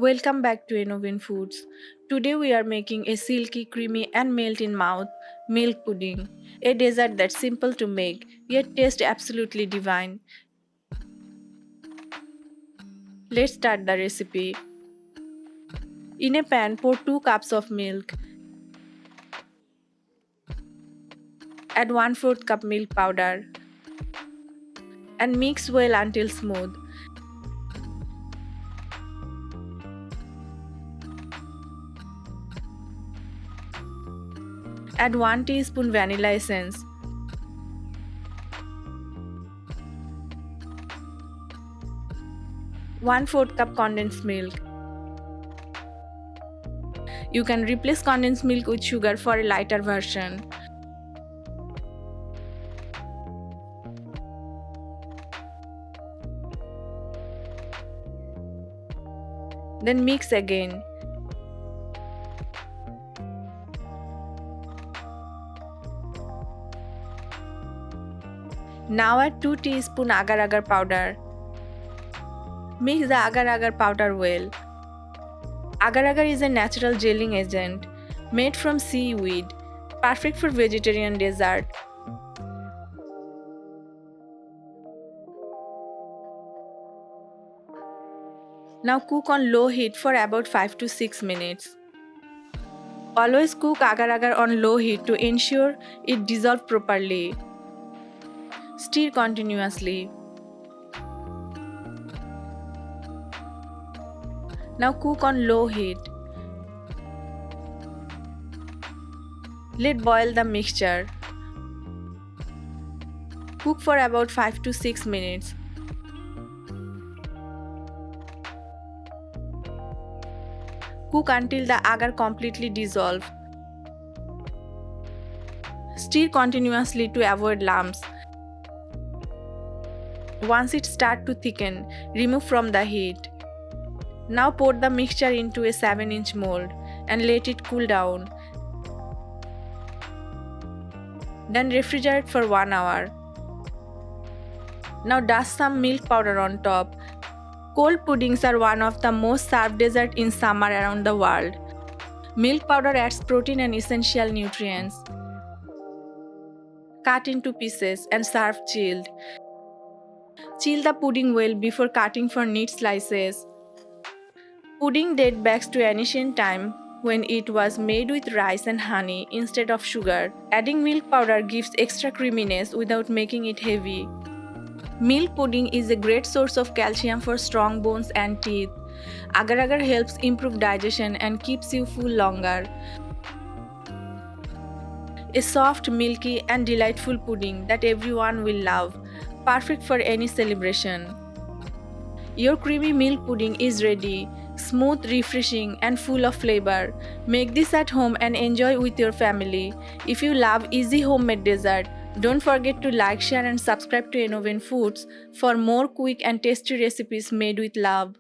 Welcome back to Innovin Foods. Today we are making a silky, creamy and melt in mouth milk pudding, a dessert that's simple to make yet tastes absolutely divine. Let's start the recipe. In a pan, pour 2 cups of milk. Add 1/4 cup milk powder and mix well until smooth. Add 1 teaspoon vanilla essence. 1/4 cup condensed milk. You can replace condensed milk with sugar for a lighter version. Then mix again. Now add 2 teaspoon agar-agar powder. Mix the agar-agar powder well. Agar-agar is a natural gelling agent made from seaweed, perfect for vegetarian dessert. Now cook on low heat for about 5 to 6 minutes. Always cook agar-agar on low heat to ensure it dissolves properly. Stir continuously. Now cook on low heat. Let boil the mixture. Cook for about 5 to 6 minutes. Cook until the agar completely dissolves. Stir continuously to avoid lumps. Once it starts to thicken, remove from the heat. Now pour the mixture into a 7-inch mold and let it cool down. Then refrigerate for 1 hour. Now dust some milk powder on top. Cold puddings are one of the most served desserts in summer around the world. Milk powder adds protein and essential nutrients. Cut into pieces and serve chilled. Chill the pudding well before cutting for neat slices. Pudding dates back to ancient time when it was made with rice and honey instead of sugar. Adding milk powder gives extra creaminess without making it heavy. Milk pudding is a great source of calcium for strong bones and teeth. Agar-agar helps improve digestion and keeps you full longer. A soft, milky and delightful pudding that everyone will love, perfect for any celebration. Your creamy milk pudding is ready, smooth, refreshing and full of flavor. Make this at home and enjoy with your family. If you love easy homemade dessert, don't forget to like, share and subscribe to Innovin Foods for more quick and tasty recipes made with love.